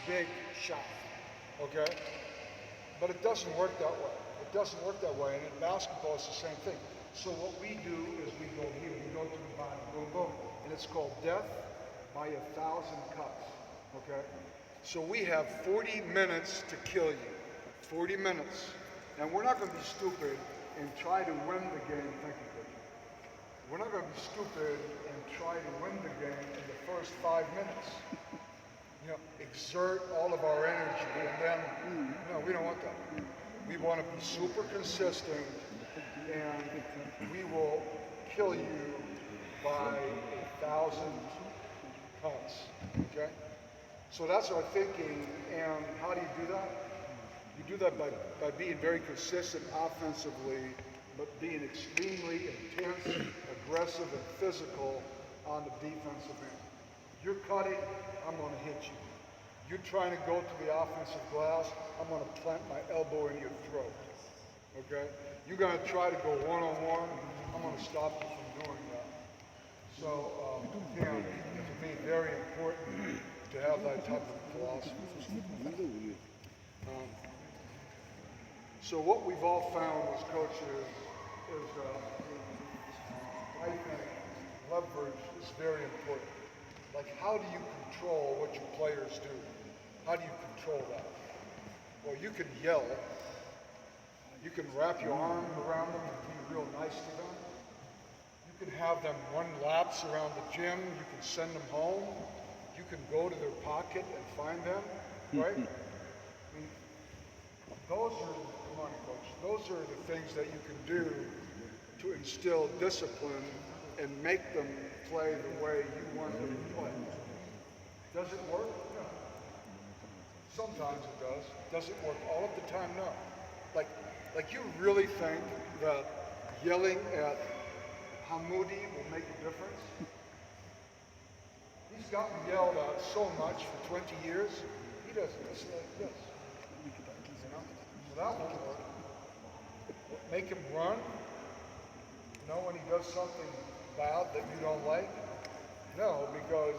big shot, okay? But it doesn't work that way. It doesn't work that way, and in basketball it's the same thing. So what we do is we go here, we go to the body, boom, boom, and it's called death by 1,000 cuts, okay? So we have 40 minutes to kill you, 40 minutes. And we're not going to be stupid and try to win the game. Thank you, Coach. We're not going to be stupid and try to win the game in the first 5 minutes. You know, exert all of our energy, and then, no, we don't want that. We want to be super consistent, and we will kill you by 1,000 cuts, okay? So that's our thinking, and how do you do that? You do that by being very consistent offensively, but being extremely intense, aggressive, and physical on the defensive end. You're cutting, I'm going to hit you. You're trying to go to the offensive glass, I'm going to plant my elbow in your throat. Okay? You're going to try to go one-on-one, I'm going to stop you from doing that. So, again, to me, very important to have that type of philosophy. So what we've all found as coaches is, I think, leverage is very important. Like, how do you control what your players do? How do you control that? Well, you can yell. You can wrap your arm around them and be real nice to them. You can have them run laps around the gym. You can send them home. You can go to their pocket and find them, right? I mean, those are, come on, coach, those are the things that you can do to instill discipline and make them play the way you want them to play. Does it work? No. Sometimes it does. Does it work all of the time? No. Like you really think that yelling at Hamoudi will make a difference? He's gotten yelled at so much for 20 years, he doesn't listen like this. You know? So that won't work. Make him run, you know, when he does something bad that you don't like? No, because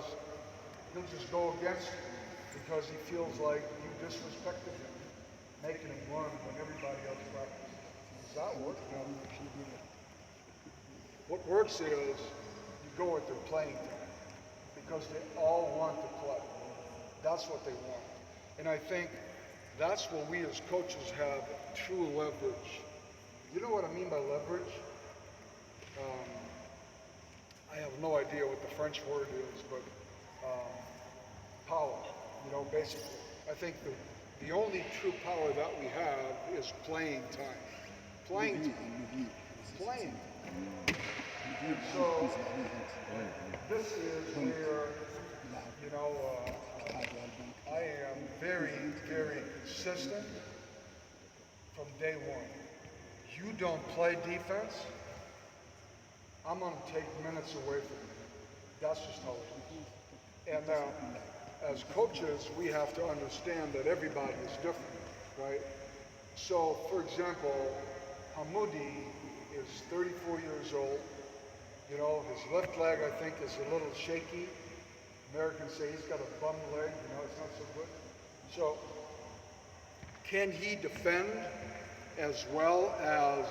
he'll just go against you because he feels like you disrespected him, making him run when everybody else practices. Does that work? No. What works is you go with their playing time because they all want to play. That's what they want. And I think that's where we as coaches have true leverage. You know what I mean by leverage? I have no idea what the French word is, but power, you know, basically. I think the only true power that we have is playing time. Playing time. Playing. And so this is where, you know, I am very, very consistent from day one. You don't play defense, I'm going to take minutes away from you. That's just how it is. And now, as coaches, we have to understand that everybody is different, right? So, for example, Hamoudi is 34 years old. You know, his left leg, I think, is a little shaky. Americans say he's got a bum leg, you know, it's not so good. So, can he defend as well as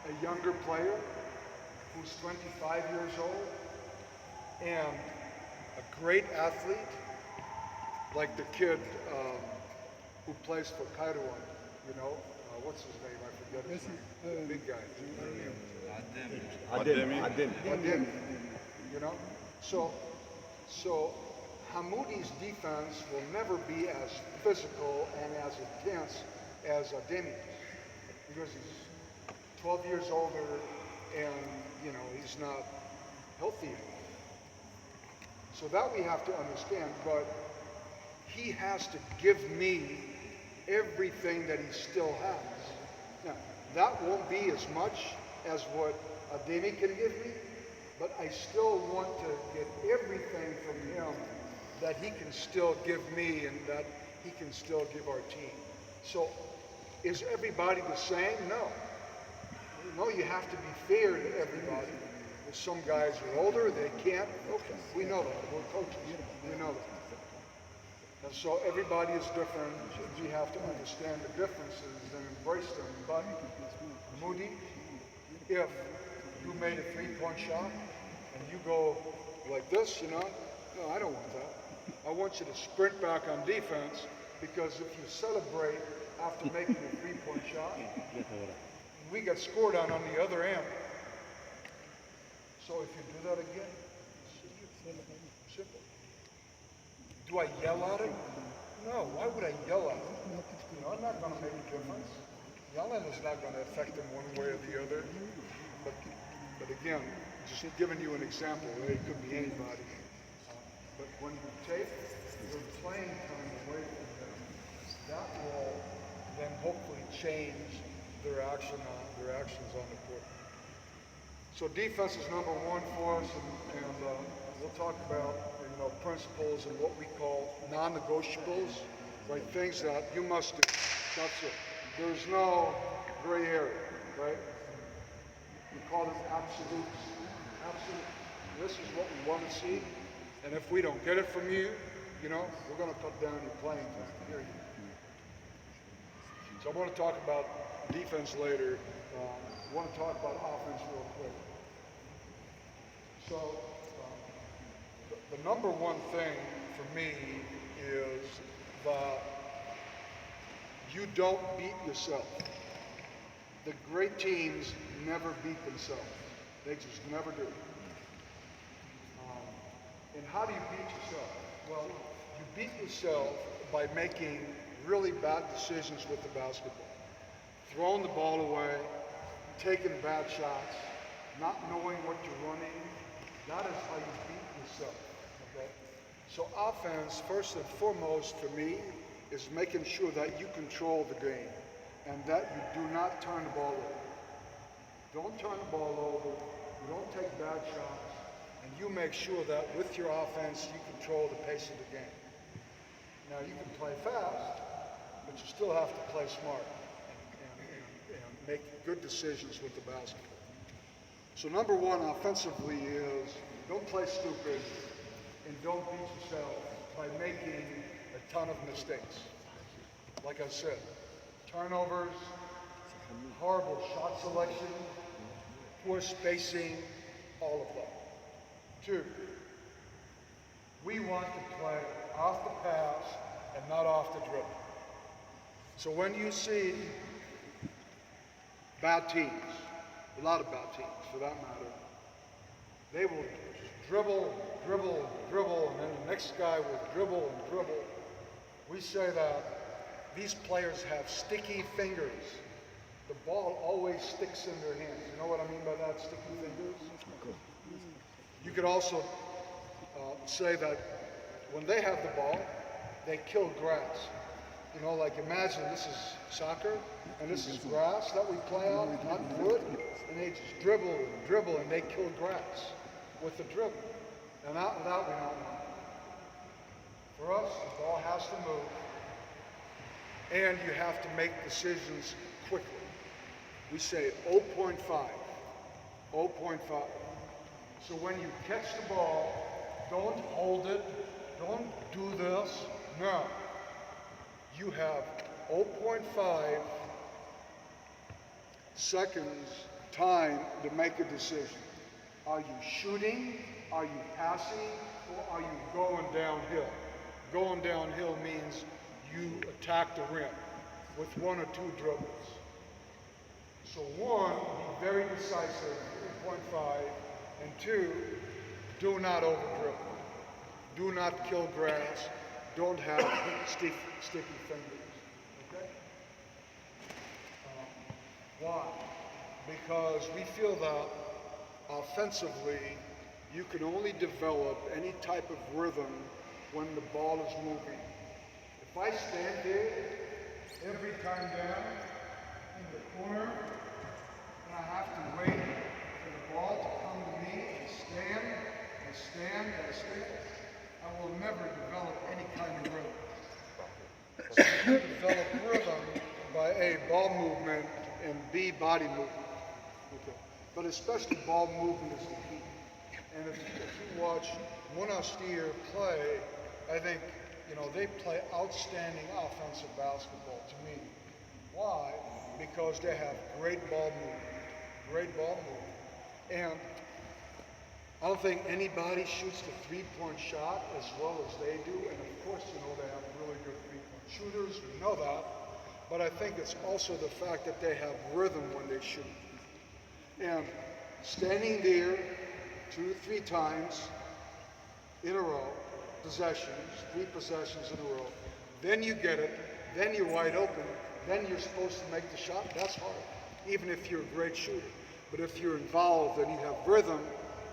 a younger player who's 25 years old and a great athlete like the kid who plays for Kairouan, you know, what's his name? I forget his name. The big guy. Adem. You know? So Hamoudi's defense will never be as physical and as intense as Ademi because he's 12 years older and, you know, he's not healthy enough. So that we have to understand, but he has to give me everything that he still has. Now, that won't be as much as what Ademi can give me, but I still want to get everything from him that he can still give me and that he can still give our team. So, is everybody the same? No. No, you have to be fair to everybody. If some guys are older, they can't. Okay, we know that. We're coaches. We know that. And so everybody is different. We have to understand the differences and embrace them. But Moody, if you made a three-point shot and you go like this, no, I don't want that. I want you to sprint back on defense, because if you celebrate after making a three-point shot, we get scored on the other end. So if you do that again, simple. Do I yell at him? No, why would I yell at him? I'm not going to make a difference. Yelling is not going to affect him one way or the other. But again, just giving you an example, it could be anybody. But when you take your playing time away from them, that will then hopefully change their actions on the court. So defense is number one for us, and we'll talk about principles and what we call non-negotiables, right? Things that you must do. That's it. There's no gray area, right? We call them absolutes. Absolute. This is what we want to see, and if we don't get it from you, we're going to cut down your playing time. Period. So I want to talk about defense later. I want to talk about offense real quick. So the number one thing for me is that you don't beat yourself. The great teams never beat themselves. They just never do. And how do you beat yourself? Well, you beat yourself by making really bad decisions with the basketball. Throwing the ball away, taking bad shots, not knowing what you're running. That is how you beat yourself. Okay? So offense, first and foremost for me, is making sure that you control the game and that you do not turn the ball over. Don't turn the ball over. You don't take bad shots. And you make sure that with your offense, you control the pace of the game. Now, you can play fast, but you still have to play smart and make good decisions with the basketball. So number one offensively is don't play stupid and don't beat yourself by making a ton of mistakes. Like I said, turnovers, horrible shot selection, poor spacing, all of that. 2, we want to play off the pass and not off the dribble. So when you see bad teams, a lot of bad teams for that matter, they will just dribble, dribble, dribble, and then the next guy will dribble and dribble. We say that these players have sticky fingers. The ball always sticks in their hands. You know what I mean by that, sticky fingers? You could also say that when they have the ball, they kill grass. Like imagine this is soccer, and this is grass that we play on, not wood, and they just dribble and dribble, and they kill grass with the dribble. And that we don't want. For us, the ball has to move, and you have to make decisions quickly. We say 0.5, 0.5. So when you catch the ball, don't hold it, don't do this, no. You have 0.5 seconds time to make a decision. Are you shooting, are you passing, or are you going downhill? Going downhill means you attack the rim with 1 or 2 dribbles. So 1, be very decisive, 0.5, and 2, do not over dribble. Do not kill grass. Don't have sticky fingers. Okay? Why? Because we feel that offensively, you can only develop any type of rhythm when the ball is moving. If I stand here every time down in the corner, and I have to wait for the ball to come to me and stand, I will never develop any kind of rhythm. So you develop rhythm by A, ball movement, and B, body movement. Okay. But especially ball movement is the key. And if you watch Monastir play, I think you know, they play outstanding offensive basketball to me. Why? Because they have great ball movement, great ball movement. And I don't think anybody shoots the three-point shot as well as they do. And of course, you know, they have really good three-point shooters. We know that. But I think it's also the fact that they have rhythm when they shoot. And standing there 2 or 3 times in a row, possessions, 3 possessions in a row, then you get it, then you're wide open, then you're supposed to make the shot. That's hard, even if you're a great shooter. But if you're involved and you have rhythm,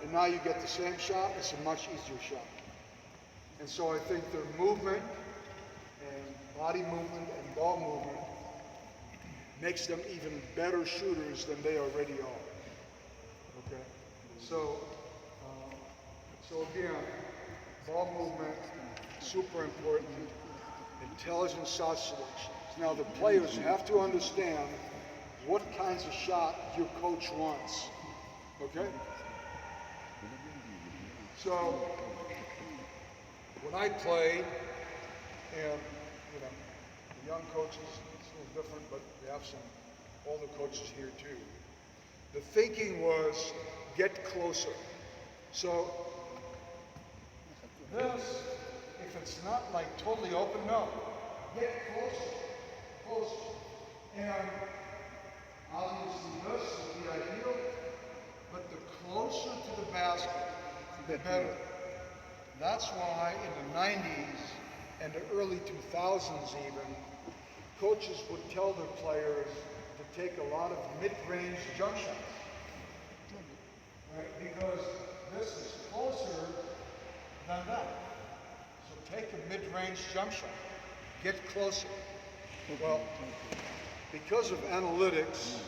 and now you get the same shot, it's a much easier shot. And so I think their movement and body movement and ball movement makes them even better shooters than they already are. Okay? So again, ball movement, super important, intelligent shot selections. Now the players have to understand what kinds of shot your coach wants. Okay? So when I played, and you know, the young coaches, it's a little different, but we have some older coaches here too. The thinking was get closer. So this, if it's not like totally open, no, get closer, closer. And obviously this is the ideal, but the closer to the basket, the better. That's why in the 90s and the early 2000s even, coaches would tell their players to take a lot of mid-range jump shots. Right? Because this is closer than that. So take a mid-range jump shot. Get closer. Well, because of analytics,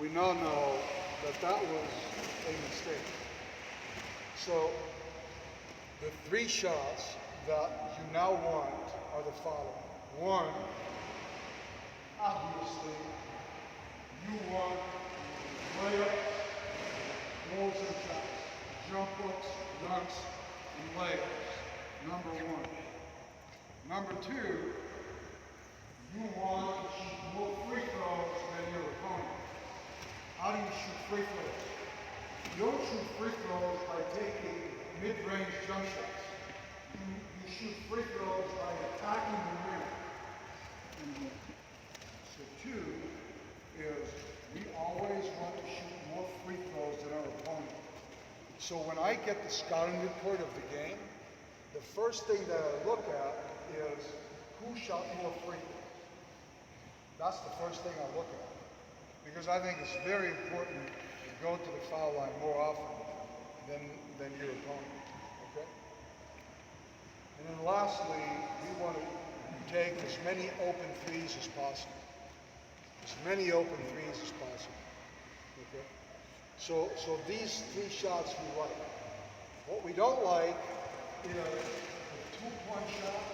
we now know that that was a mistake. So the 3 shots that you now want are the following. 1, obviously, you want layups, closing shots, jump hooks, dunks, and layups. Number 1. Number 2, you want to shoot more free throws than your opponent. How do you shoot free throws? You don't shoot free throws by taking mid-range jump shots. You shoot free throws by attacking the rim. So 2 is we always want to shoot more free throws than our opponent. So when I get the scouting report of the game, the first thing that I look at is who shot more free throws. That's the first thing I look at. Because I think it's very important to go to the foul line more often than your opponent. Okay? And then lastly, we want to take as many open threes as possible. As many open threes as possible. Okay? So these 3 shots we like. What we don't like is the 2-point shot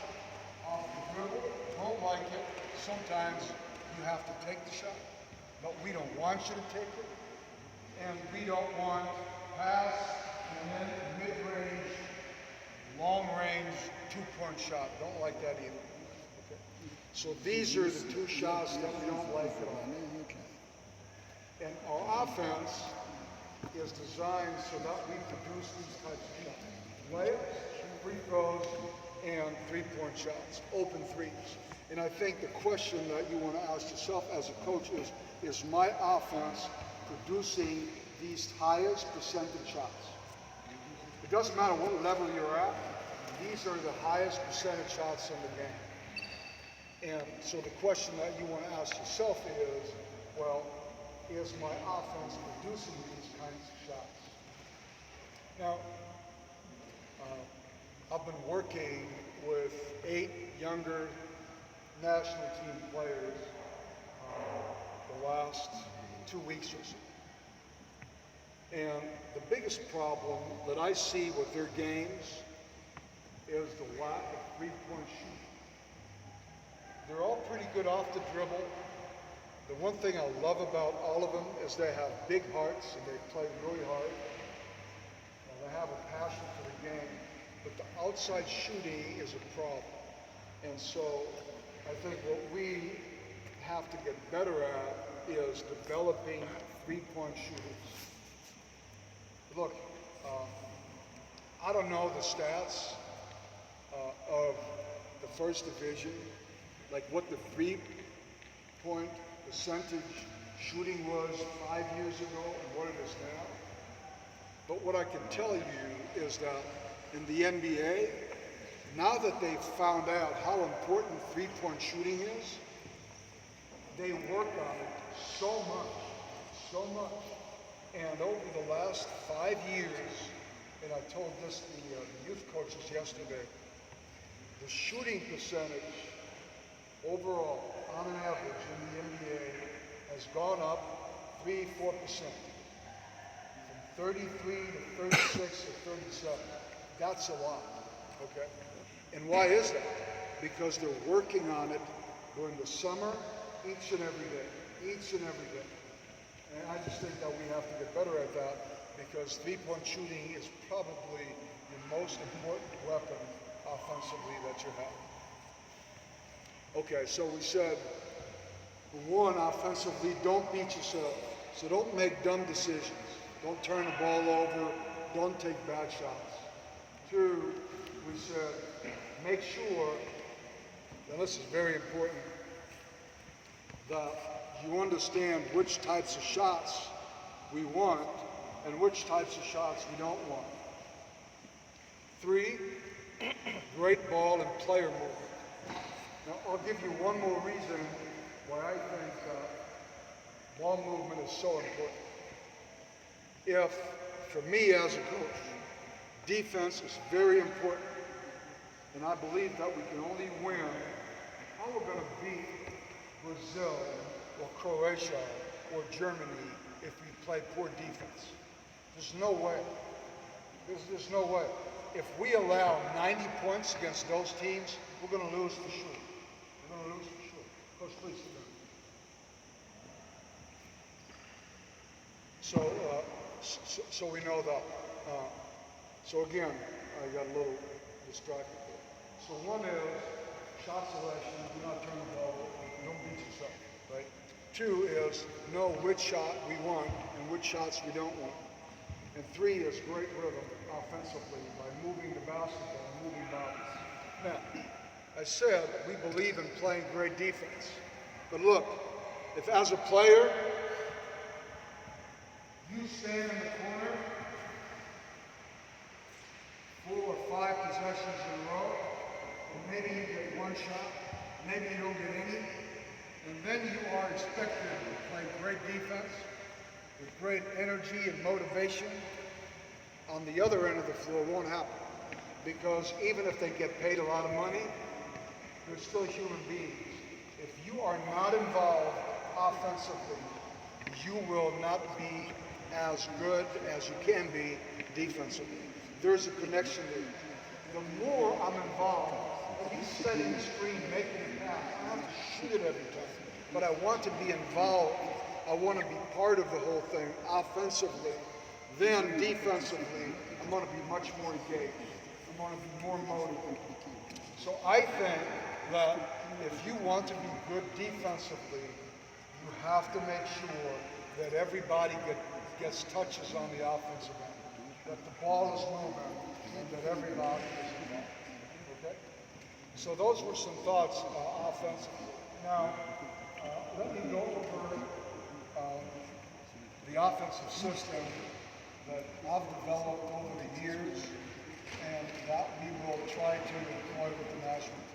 off the dribble. Don't like it. Sometimes you have to take the shot, but we don't want you to take it. And we don't want pass and then mid-range, long-range 2-point shot. Don't like that either. Okay. So these are the 2 shots that we don't like at all. And our offense is designed so that we produce these types of shots. Layups, free throws, and 3-point shots, open threes. And I think the question that you want to ask yourself as a coach is my offense producing these highest percentage shots? It doesn't matter what level you're at, these are the highest percentage shots in the game. And so the question that you want to ask yourself is, well, is my offense producing these kinds of shots? Now, I've been working with 8 younger national team players the last 2 weeks or so. And the biggest problem that I see with their games is the lack of 3-point shooting. They're all pretty good off the dribble. The one thing I love about all of them is they have big hearts and they play really hard. And they have a passion for the game. But the outside shooting is a problem. And so I think what we have to get better at is developing three-point shooters. Look, I don't know the stats of the first division, like what the three-point percentage shooting was 5 years ago and what it is now. But what I can tell you is that in the NBA, now that they've found out how important three-point shooting is, they work on it so much. And over the last 5 years, and I told this to the youth coaches yesterday, the shooting percentage overall, on an average in the NBA, has gone up 3-4%. From 33 to 36 to 37. That's a lot, okay? And why is that? Because they're working on it during the summer, each and every day. And I just think that we have to get better at that because three-point shooting is probably the most important weapon offensively that you have. Okay, so we said, one, offensively, don't beat yourself. So don't make dumb decisions. Don't turn the ball over. Don't take bad shots. Two, we said, make sure, and this is very important, that you understand which types of shots we want and which types of shots we don't want. Three, great ball and player movement. Now, I'll give you one more reason why I think ball movement is so important. If, for me as a coach, defense is very important, and I believe that we can only win, how we're going to beat Brazil or Croatia or Germany if we play poor defense. There's no way. There's no way. If we allow 90 points against those teams, we're going to lose for sure. We're going to lose for sure. Coach, please sit down. So we know that. So again, I got a little distracted there. So one is shot selection. Do not turn the ball over. Don't beat yourself, right? Two is know which shot we want and which shots we don't want. And three is great rhythm offensively by moving the basketball, moving bodies. Now, I said we believe in playing great defense. But look, if as a player, you stand in the corner 4 or 5 possessions in a row, and maybe you get one shot, maybe you don't get any, and then you are expected to play great defense with great energy and motivation. On the other end of the floor, it won't happen. Because even if they get paid a lot of money, they're still human beings. If you are not involved offensively, you will not be as good as you can be defensively. There's a connection there. The more I'm involved, at least setting the screen, making a pass, I don't have to shoot it every time. But I want to be involved. I want to be part of the whole thing offensively. Then defensively, I'm going to be much more engaged. I'm going to be more motivated. So I think that if you want to be good defensively, you have to make sure that everybody gets touches on the offensive end, that the ball is moving, and that everybody is involved. Okay? So those were some thoughts offensively. Now, let me go over the offensive system that I've developed over the years and that we will try to employ with the national team.